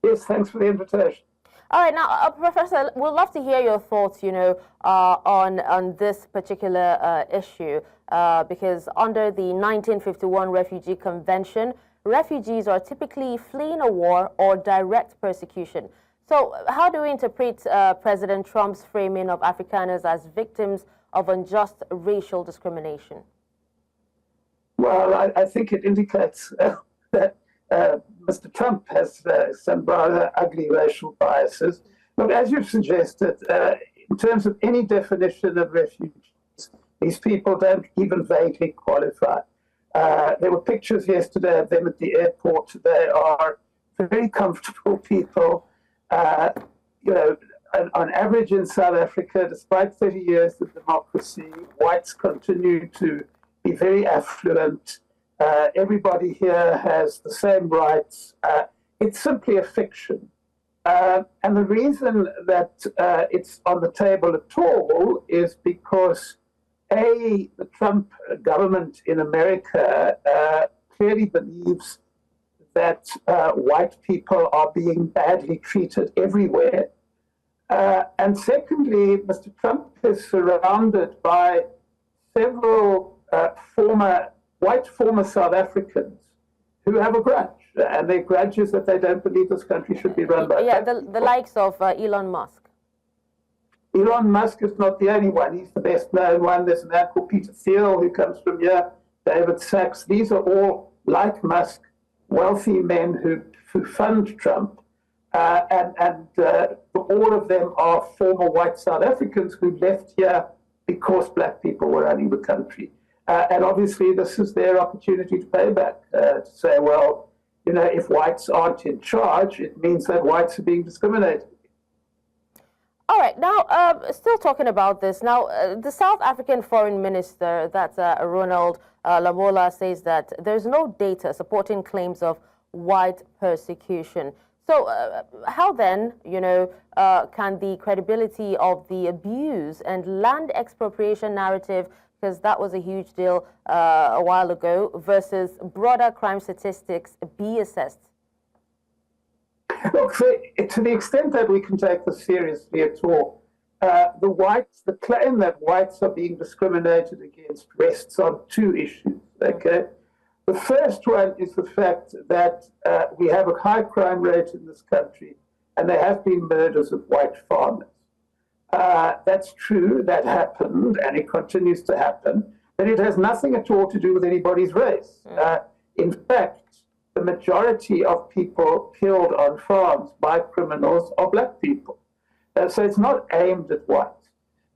Yes, thanks for the invitation. All right, now, Professor, we'd love to hear your thoughts, on this particular issue, because under the 1951 Refugee Convention, refugees are typically fleeing a war or direct persecution. So, how do we interpret President Trump's framing of Afrikaners as victims of unjust racial discrimination? Well, I think it indicates that Mr. Trump has some rather ugly racial biases. Look, as you've suggested, in terms of any definition of refugees, these people don't even vaguely qualify. There were pictures yesterday of them at the airport. They are very comfortable people. On average in South Africa, despite 30 years of democracy, whites continue to be very affluent. Everybody here has the same rights. It's simply a fiction. And the reason that it's on the table at all is because, A, the Trump government in America clearly believes that white people are being badly treated everywhere. And secondly, Mr. Trump is surrounded by several former South Africans who have a grudge, and their grudge is that they don't believe this country should be run by the likes of Elon Musk. Elon Musk is not the only one. He's the best known one. There's a man called Peter Thiel who comes from here, David Sachs. These are all, like Musk, wealthy men who fund Trump, and all of them are former white South Africans who left here because black people were running the country. And obviously, this is their opportunity to pay back, to say, well, if whites aren't in charge, it means that whites are being discriminated. All right, now, still talking about this, now, the South African Foreign Minister, that's Ronald Lamola, says that there's no data supporting claims of white persecution. So how then, can the credibility of the abuse and land expropriation narrative, because that was a huge deal a while ago, versus broader crime statistics be assessed? Look, to the extent that we can take this seriously at all, the claim that whites are being discriminated against rests on two issues, okay? The first one is the fact that we have a high crime rate in this country, and there have been murders of white farmers. That's true, that happened, and it continues to happen, but it has nothing at all to do with anybody's race. In fact, the majority of people killed on farms by criminals are black people. So it's not aimed at whites.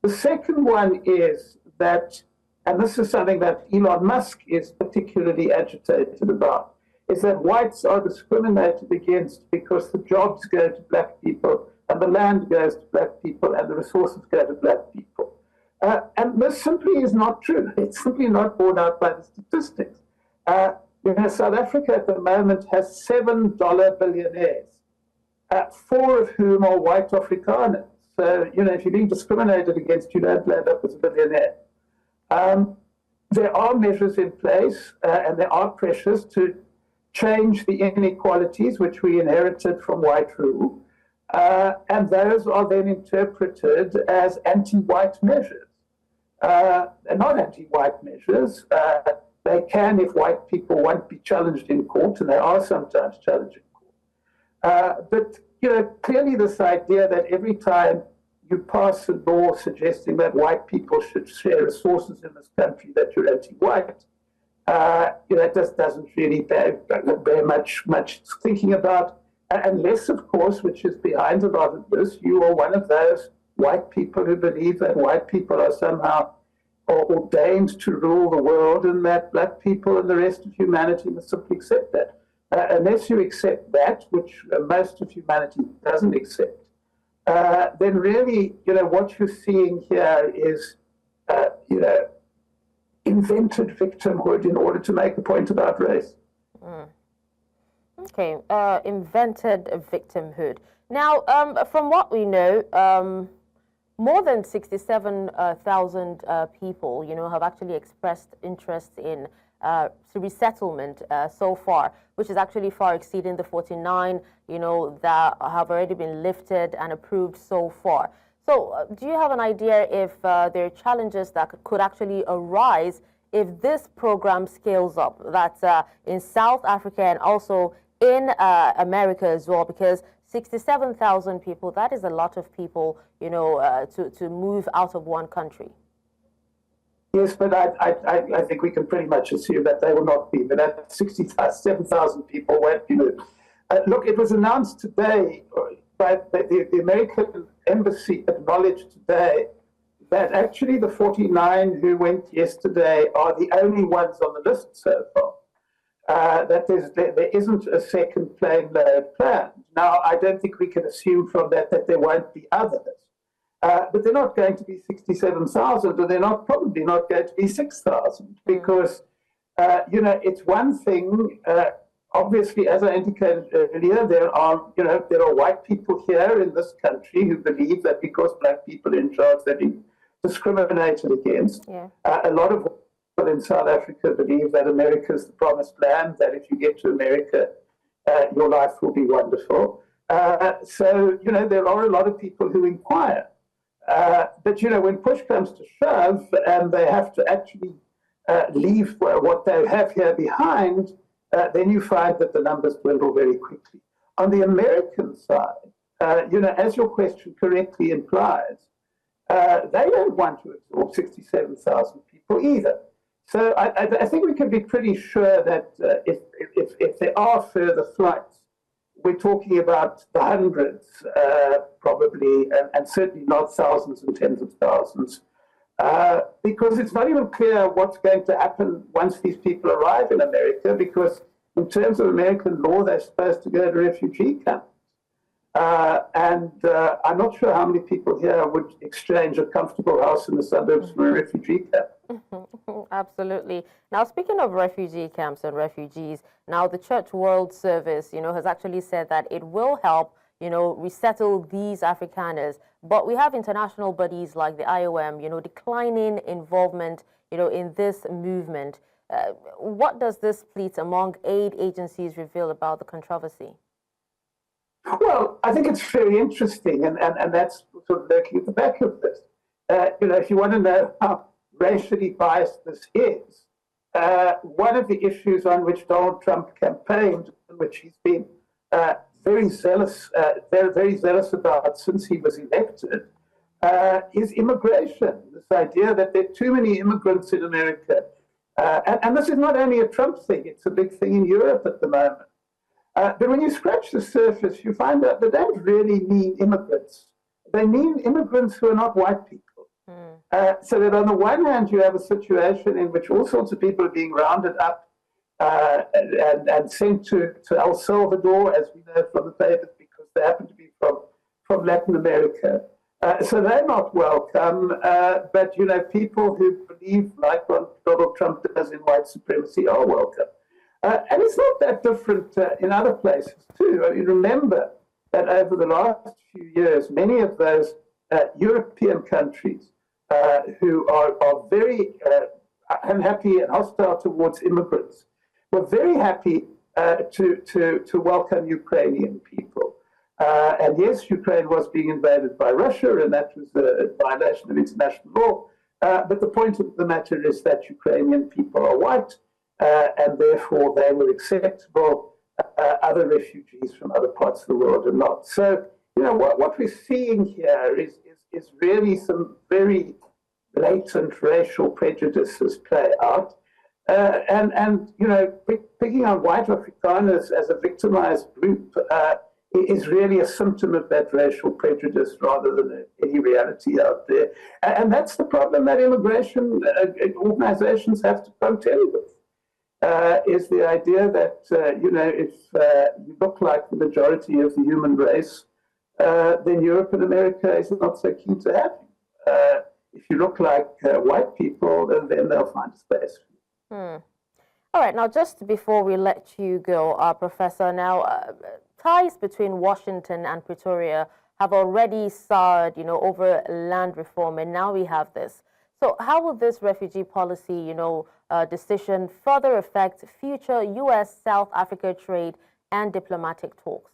The second one is that, and this is something that Elon Musk is particularly agitated about, is that whites are discriminated against because the jobs go to black people and the land goes to black people and the resources go to black people. And this simply is not true. It's simply not borne out by the statistics. South Africa at the moment has $7 billionaires, 4 of whom are white Afrikaners. So, if you're being discriminated against, you don't land up as a billionaire. There are measures in place and there are pressures to change the inequalities which we inherited from white rule. And those are then interpreted as anti-white measures. They're not anti-white measures. They can, if white people won't be challenged in court, and they are sometimes challenged in court. But clearly this idea that every time you pass a law suggesting that white people should share resources in this country, that you're anti-white, it just doesn't really bear much thinking about. Unless, of course, which is behind a lot of this, you are one of those white people who believe that white people are somehow ordained to rule the world and that black people and the rest of humanity must simply accept that. Unless you accept that, which most of humanity doesn't accept, then really, what you're seeing here is, invented victimhood in order to make a point about race. Okay, invented victimhood. Now, from what we know, more than 67,000 people, have actually expressed interest in resettlement so far, which is actually far exceeding the 49, that have already been lifted and approved so far. So do you have an idea if there are challenges that could actually arise if this program scales up? That's in South Africa and also in America as well, because 67,000 people, that is a lot of people, to move out of one country. Yes, but I think we can pretty much assume that they will not be. But that 67,000 people won't be moved. Look, it was announced today by the American embassy acknowledged today that actually the 49 who went yesterday are the only ones on the list so far. That there isn't a second plane load planned. Now, I don't think we can assume from that there won't be others. But they're not going to be 67,000, or they're probably not going to be 6,000, because, it's one thing. Obviously, as I indicated earlier, there are white people here in this country who believe that because black people are in charge, they're being discriminated against. Yeah. A lot of people in South Africa believe that America is the promised land, that if you get to America, your life will be wonderful. So, there are a lot of people who inquire. But, when push comes to shove and they have to actually leave what they have here behind, then you find that the numbers dwindle very quickly. On the American side, as your question correctly implies, they don't want to absorb 67,000 people either. So I think we can be pretty sure that if there are further flights, we're talking about the hundreds, probably, and certainly not thousands and tens of thousands. Because it's not even clear what's going to happen once these people arrive in America, because in terms of American law, they're supposed to go to refugee camps. And I'm not sure how many people here would exchange a comfortable house in the suburbs for a refugee camp. Absolutely. Now, speaking of refugee camps and refugees, now the Church World Service, has actually said that it will help, resettle these Afrikaners. But we have international bodies like the IOM, declining involvement, in this movement. What does this split among aid agencies reveal about the controversy? Well, I think it's very interesting, and that's sort of lurking at the back of this. If you want to know how racially biased this is, one of the issues on which Donald Trump campaigned, which he's been very zealous about since he was elected, is immigration. This idea that there are too many immigrants in America. And this is not only a Trump thing, it's a big thing in Europe at the moment. But when you scratch the surface, you find out they don't really mean immigrants. They mean immigrants who are not white people. So that on the one hand, you have a situation in which all sorts of people are being rounded up and sent to El Salvador, as we know from the papers, because they happen to be from Latin America. So they're not welcome. But, people who believe, like what Donald Trump does in white supremacy, are welcome. And it's not that different in other places, too. I mean, remember that over the last few years, many of those European countries who are very unhappy and hostile towards immigrants were very happy to welcome Ukrainian people. And yes, Ukraine was being invaded by Russia, and that was a violation of international law. But the point of the matter is that Ukrainian people are white, and therefore they were acceptable. Other refugees from other parts of the world are not. So, what we're seeing here is really some very blatant racial prejudices play out. And picking on white Afrikaners as a victimized group is really a symptom of that racial prejudice rather than any reality out there. And that's the problem that immigration organizations have to contend with. Is the idea that, if you look like the majority of the human race, then Europe and America is not so keen to have you. If you look like white people, then they'll find a space for you. All right, now just before we let you go, Professor, now ties between Washington and Pretoria have already soured, over land reform, and now we have this. So how will this refugee policy, decision further affect future U.S.-South Africa trade and diplomatic talks?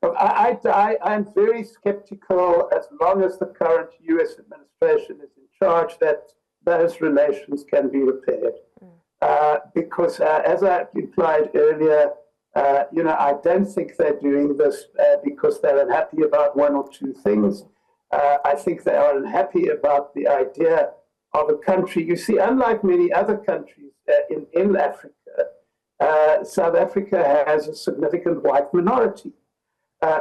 I'm very skeptical, as long as the current U.S. administration is in charge, that those relations can be repaired. Because, as I implied earlier, I don't think they're doing this because they're unhappy about one or two things. I think they are unhappy about the idea of a country. You see, unlike many other countries in Africa, South Africa has a significant white minority.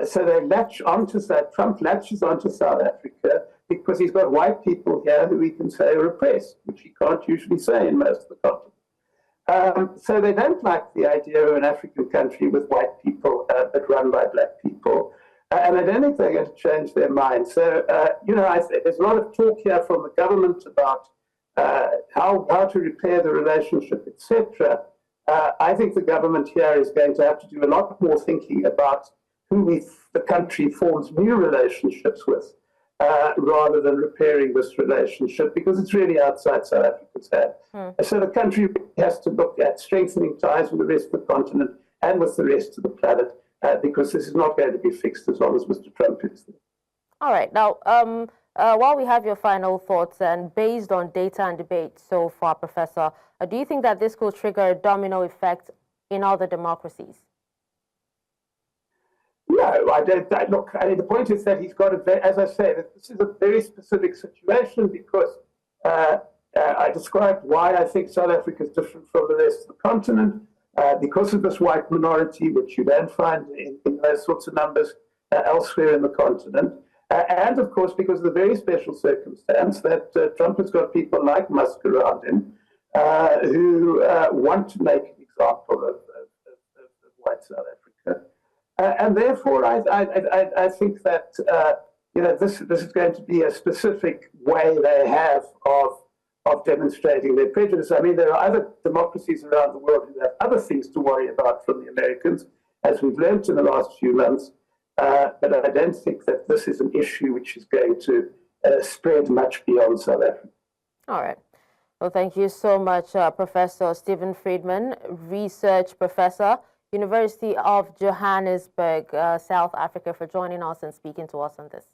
So they latch onto that. Trump latches onto South Africa because he's got white people here who he can say are oppressed, which he can't usually say in most of the continent. So they don't like the idea of an African country with white people but run by black people. And I don't think they're going to change their mind. So, there's a lot of talk here from the government about how to repair the relationship, etc. I think the government here is going to have to do a lot more thinking about who the country forms new relationships with, rather than repairing this relationship, because it's really outside South Africa's hand. So the country has to look at strengthening ties with the rest of the continent and with the rest of the planet, because this is not going to be fixed as long as Mr. Trump is there. All right. Now, while we have your final thoughts, and based on data and debate so far, Professor, do you think that this could trigger a domino effect in other democracies? No, I don't. Look, the point is that he's got as I say, this is a very specific situation because I described why I think South Africa is different from the rest of the continent, because of this white minority, which you don't find in those sorts of numbers elsewhere in the continent. And of course, because of the very special circumstance that Trump has got people like Musk around him who want to make an example of white South Africa. And therefore, I think that this is going to be a specific way they have of demonstrating their prejudice. I mean, there are other democracies around the world who have other things to worry about from the Americans, as we've learned in the last few months. But I don't think that this is an issue which is going to spread much beyond South Africa. All right. Well, thank you so much, Professor Stephen Friedman, Research Professor, University of Johannesburg, South Africa, for joining us and speaking to us on this.